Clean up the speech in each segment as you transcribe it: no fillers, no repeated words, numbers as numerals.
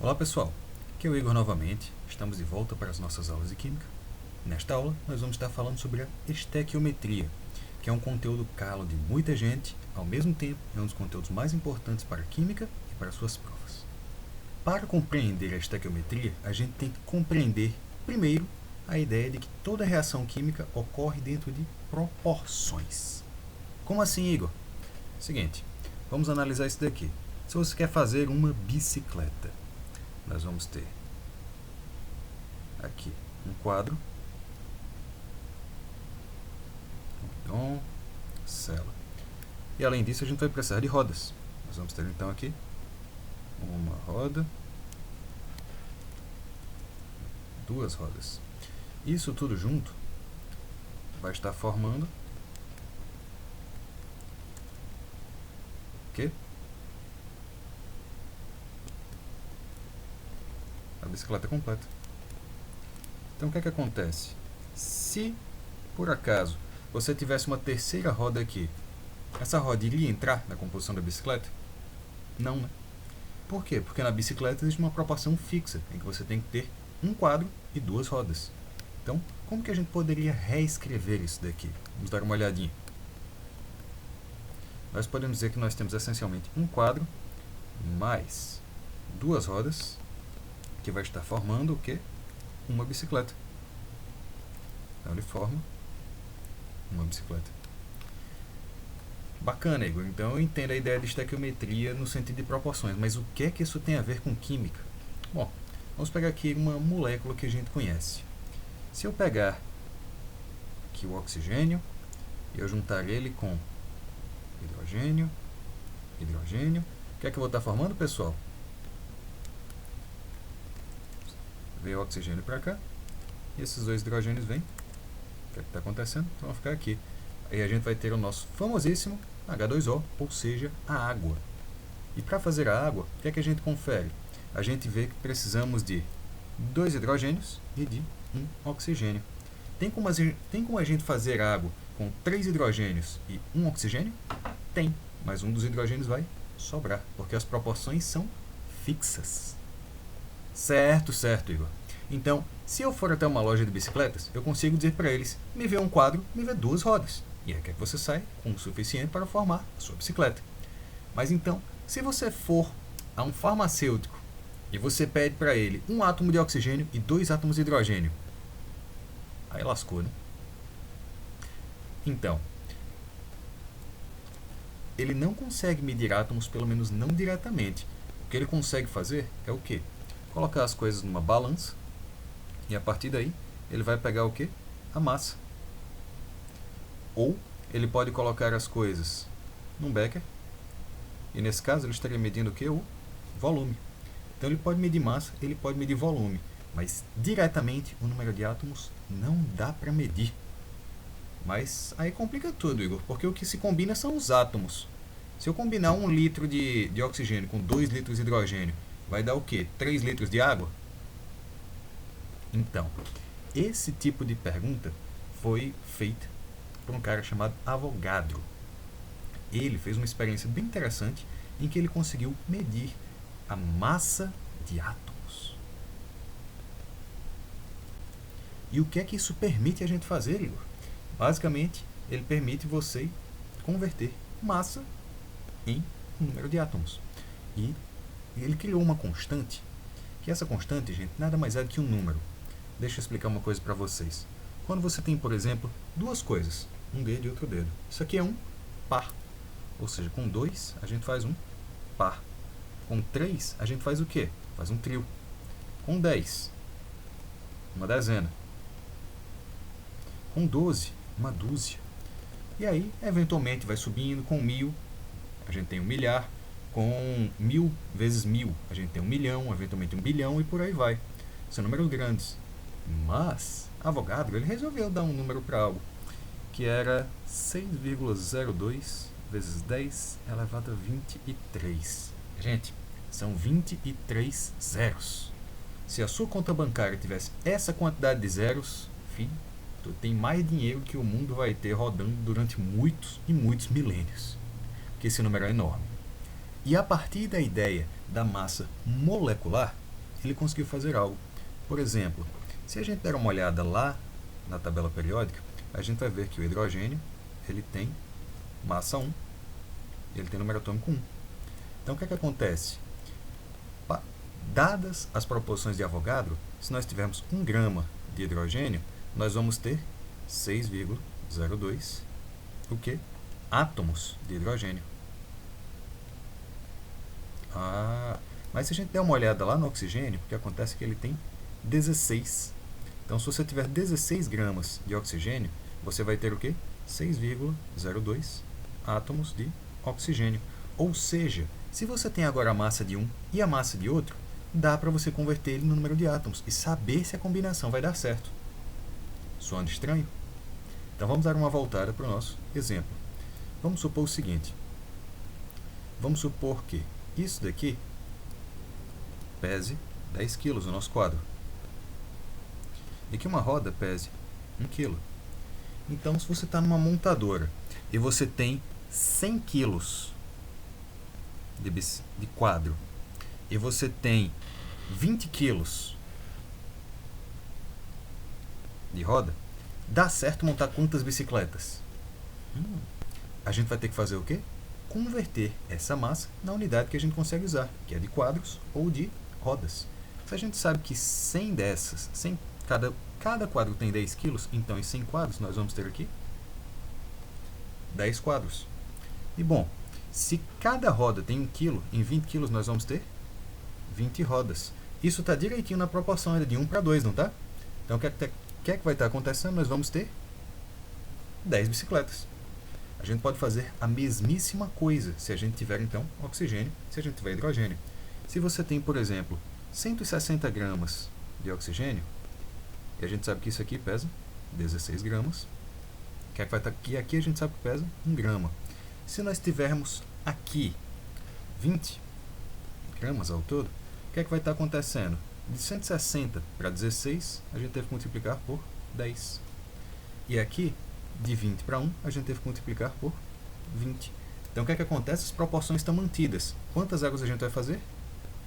Olá pessoal, aqui é o Igor novamente, estamos de volta para as nossas aulas de Química. Nesta aula nós vamos estar falando sobre a estequiometria, que é um conteúdo caro de muita gente, ao mesmo tempo é um dos conteúdos mais importantes para a Química e para suas provas. Para compreender a estequiometria, a gente tem que compreender, primeiro, a ideia de que toda reação química ocorre dentro de proporções. Como assim, Igor? Seguinte, vamos analisar isso daqui. Se você quer fazer uma bicicleta, nós vamos ter aqui um quadro, então, cela. E além disso, a gente vai precisar de rodas. Nós vamos ter então aqui uma roda, duas rodas. Isso tudo junto vai estar formando o quê? A bicicleta completa. Então o que é que acontece? Se por acaso você tivesse uma terceira roda aqui, essa roda iria entrar na composição da bicicleta? Não, né? Por quê? Porque na bicicleta existe uma proporção fixa, em que você tem que ter um quadro e duas rodas. Então, como que a gente poderia reescrever isso daqui? Vamos dar uma olhadinha. Nós podemos dizer que nós temos essencialmente um quadro mais duas rodas, que vai estar formando o quê? Uma bicicleta. Então ele forma uma bicicleta. Bacana, Igor. Então eu entendo a ideia de estequiometria no sentido de proporções, mas o que é que isso tem a ver com química? Bom, vamos pegar aqui uma molécula que a gente conhece. Se eu pegar aqui o oxigênio e eu juntar ele com hidrogênio, hidrogênio, o que é que eu vou estar formando, pessoal? Veio o oxigênio para cá, e esses dois hidrogênios vêm. O que é que está acontecendo? Então vão ficar aqui. Aí a gente vai ter o nosso famosíssimo H2O, ou seja, a água. E para fazer a água, o que é que a gente confere? A gente vê que precisamos de dois hidrogênios e de um oxigênio. Tem como a gente fazer água com 3 hidrogênios e um oxigênio? Tem, mas um dos hidrogênios vai sobrar, porque as proporções são fixas. Certo, Igor. Então, se eu for até uma loja de bicicletas, eu consigo dizer para eles, me vê um quadro, me vê duas rodas. E aí que você sai com o suficiente para formar a sua bicicleta. Mas então, se você for a um farmacêutico e você pede para ele um átomo de oxigênio e 2 átomos de hidrogênio, aí lascou, né? Então, ele não consegue medir átomos, pelo menos não diretamente. O que ele consegue fazer é o quê? Colocar as coisas numa balança e a partir daí ele vai pegar o quê? A massa. Ou ele pode colocar as coisas num becker e nesse caso ele estaria medindo o quê? O volume. Então ele pode medir massa, ele pode medir volume, mas diretamente o número de átomos não dá para medir. Mas aí complica tudo, Igor, porque o que se combina são os átomos. Se eu combinar 1 litro de oxigênio com 2 litros de hidrogênio, vai dar o quê? 3 litros de água? Então, esse tipo de pergunta foi feita por um cara chamado Avogadro. Ele fez uma experiência bem interessante em que ele conseguiu medir a massa de átomos. E o que é que isso permite a gente fazer, Igor? Basicamente, ele permite você converter massa em número de átomos. E ele criou uma constante, que essa constante, gente, nada mais é do que um número. Deixa eu explicar uma coisa para vocês. Quando você tem, por exemplo, duas coisas, um dedo e outro dedo, isso aqui é um par. Ou seja, com 2 a gente faz um par. Com 3 a gente faz o quê? Faz um trio. Com 10, uma dezena. Com 12, uma dúzia. E aí, eventualmente, vai subindo. Com 1000, a gente tem 1 milhar. Com 1000 vezes 1000, a gente tem 1 milhão, eventualmente 1 bilhão e por aí vai. São números grandes. Mas, Avogadro, ele resolveu dar um número para algo, que era 6,02 vezes 10 elevado a 23. Gente, são 23 zeros. Se a sua conta bancária tivesse essa quantidade de zeros, filho, tu tem mais dinheiro que o mundo vai ter rodando durante muitos e muitos milênios. Porque esse número é enorme. E a partir da ideia da massa molecular, ele conseguiu fazer algo. Por exemplo, se a gente der uma olhada lá na tabela periódica, a gente vai ver que o hidrogênio ele tem massa 1, ele tem número atômico 1. Então, o que acontece? Dadas as proporções de Avogadro, se nós tivermos 1 grama de hidrogênio, nós vamos ter 6,02 o quê? Átomos de hidrogênio. Mas se a gente der uma olhada lá no oxigênio, o que acontece é que ele tem 16. Então, se você tiver 16 gramas de oxigênio, você vai ter o quê? 6,02 átomos de oxigênio. Ou seja, se você tem agora a massa de um e a massa de outro, dá para você converter ele no número de átomos e saber se a combinação vai dar certo. Soando estranho? Então vamos dar uma voltada para o nosso exemplo. Vamos supor o seguinte. Vamos supor que isso daqui pese 10 kg no nosso quadro. E que uma roda pese 1 kg. Então, se você está numa montadora e você tem 100 kg de quadro e você tem 20 kg de roda, dá certo montar quantas bicicletas? A gente vai ter que fazer o quê? Converter essa massa na unidade que a gente consegue usar, que é de quadros ou de rodas. Se a gente sabe que 100 dessas, cada quadro tem 10 kg, então em 100 quadros nós vamos ter aqui 10 quadros. E bom, se cada roda tem 1 kg, em 20 kg nós vamos ter 20 rodas. Isso está direitinho na proporção de 1 para 2, não está? Então o que é que vai estar acontecendo? Nós vamos ter 10 bicicletas. A gente pode fazer a mesmíssima coisa se a gente tiver, então, oxigênio, se a gente tiver hidrogênio. Se você tem, por exemplo, 160 gramas de oxigênio, e a gente sabe que isso aqui pesa 16 gramas, que é que vai estar aqui? Aqui a gente sabe que pesa 1 grama. Se nós tivermos aqui 20 gramas ao todo, o que é que vai estar acontecendo? De 160 para 16, a gente teve que multiplicar por 10. E aqui, de 20 para 1, a gente teve que multiplicar por 20. Então, o que é que acontece? As proporções estão mantidas. Quantas águas a gente vai fazer?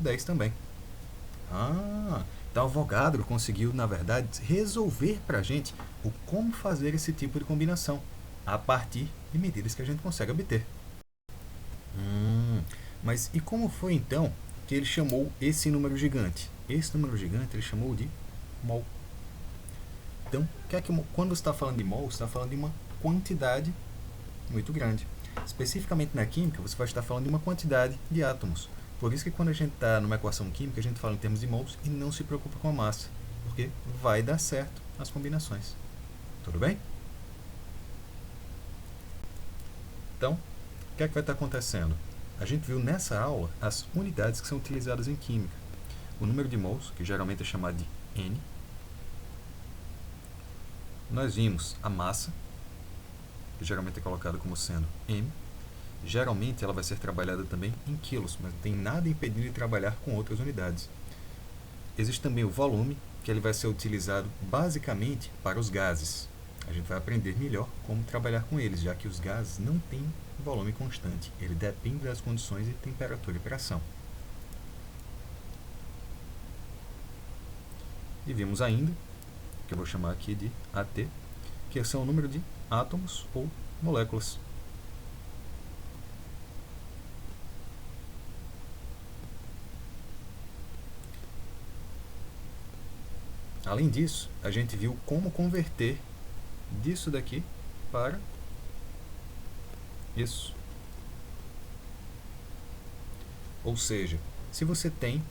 10 também. Então, Avogadro conseguiu, na verdade, resolver para a gente o como fazer esse tipo de combinação a partir de medidas que a gente consegue obter. Mas e como foi, então, que ele chamou esse número gigante? Esse número gigante ele chamou de mol. Então, quando você está falando de mol, você está falando de uma quantidade muito grande. Especificamente na química, você vai estar falando de uma quantidade de átomos. Por isso que quando a gente está numa equação química, a gente fala em termos de mols e não se preocupa com a massa, porque vai dar certo as combinações. Tudo bem? Então, o que é que vai estar acontecendo? A gente viu nessa aula as unidades que são utilizadas em química. O número de mols, que geralmente é chamado de N. Nós vimos a massa, que geralmente é colocada como sendo M. Geralmente ela vai ser trabalhada também em quilos, mas não tem nada impedindo de trabalhar com outras unidades. Existe também o volume, que ele vai ser utilizado basicamente para os gases. A gente vai aprender melhor como trabalhar com eles, já que os gases não têm volume constante. Ele depende das condições de temperatura e pressão. E vimos ainda, que eu vou chamar aqui de AT, que são o número de átomos ou moléculas. Além disso, a gente viu como converter disso daqui para isso. Ou seja, se você tem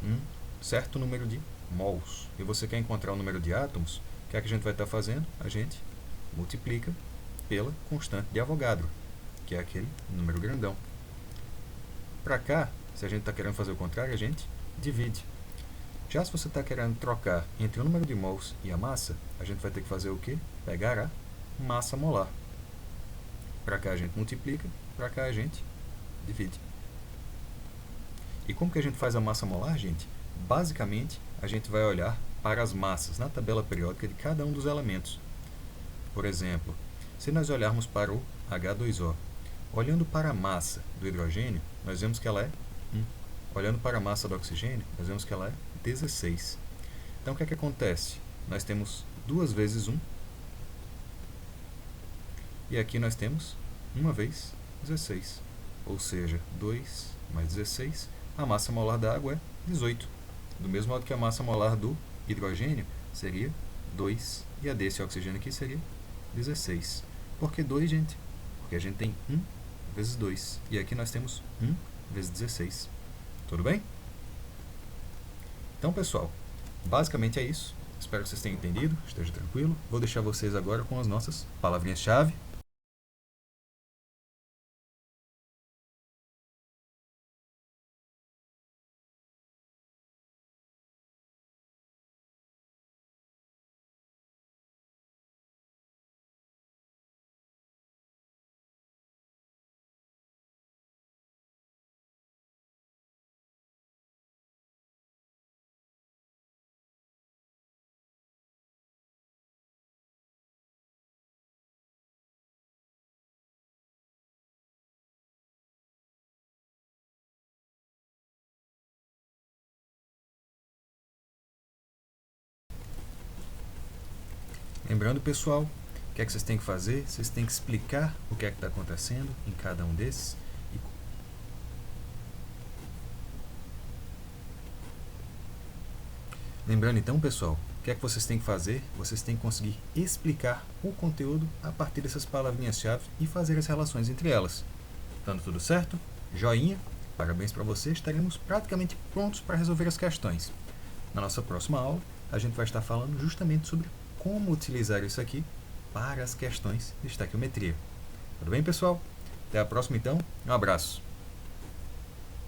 um certo número de mols e você quer encontrar o número de átomos, o que é que a gente vai estar fazendo? A gente multiplica pela constante de Avogadro, que é aquele número grandão. Para cá, se a gente está querendo fazer o contrário, a gente divide. Já se você está querendo trocar entre o número de mols e a massa, a gente vai ter que fazer o quê? Pegar a massa molar. Para cá a gente multiplica, para cá a gente divide. E como que a gente faz a massa molar, gente? Basicamente, a gente vai olhar para as massas na tabela periódica de cada um dos elementos. Por exemplo, se nós olharmos para o H2O, olhando para a massa do hidrogênio, nós vemos que ela é 1. olhando para a massa do oxigênio, nós vemos que ela é 16. Então, o que é que acontece? Nós temos 2 vezes 1, e aqui nós temos 1 vez 16, ou seja, 2 mais 16, a massa molar da água é 18. Do mesmo modo que a massa molar do hidrogênio seria 2, e a desse oxigênio aqui seria 16. Por que 2, gente? Porque a gente tem 1 vezes 2, e aqui nós temos 1 vezes 16. Tudo bem? Então, pessoal, basicamente é isso. Espero que vocês tenham entendido, esteja tranquilo. Vou deixar vocês agora com as nossas palavrinhas-chave. Lembrando, pessoal, o que é que vocês têm que fazer? Vocês têm que explicar o que é que está acontecendo em cada um desses. Lembrando, então, pessoal, o que é que vocês têm que fazer? Vocês têm que conseguir explicar o conteúdo a partir dessas palavrinhas-chave e fazer as relações entre elas. Dando tudo certo? Joinha, parabéns para vocês, estaremos praticamente prontos para resolver as questões. Na nossa próxima aula, a gente vai estar falando justamente sobre como utilizar isso aqui para as questões de estequiometria. Tudo bem, pessoal? Até a próxima, então. Um abraço.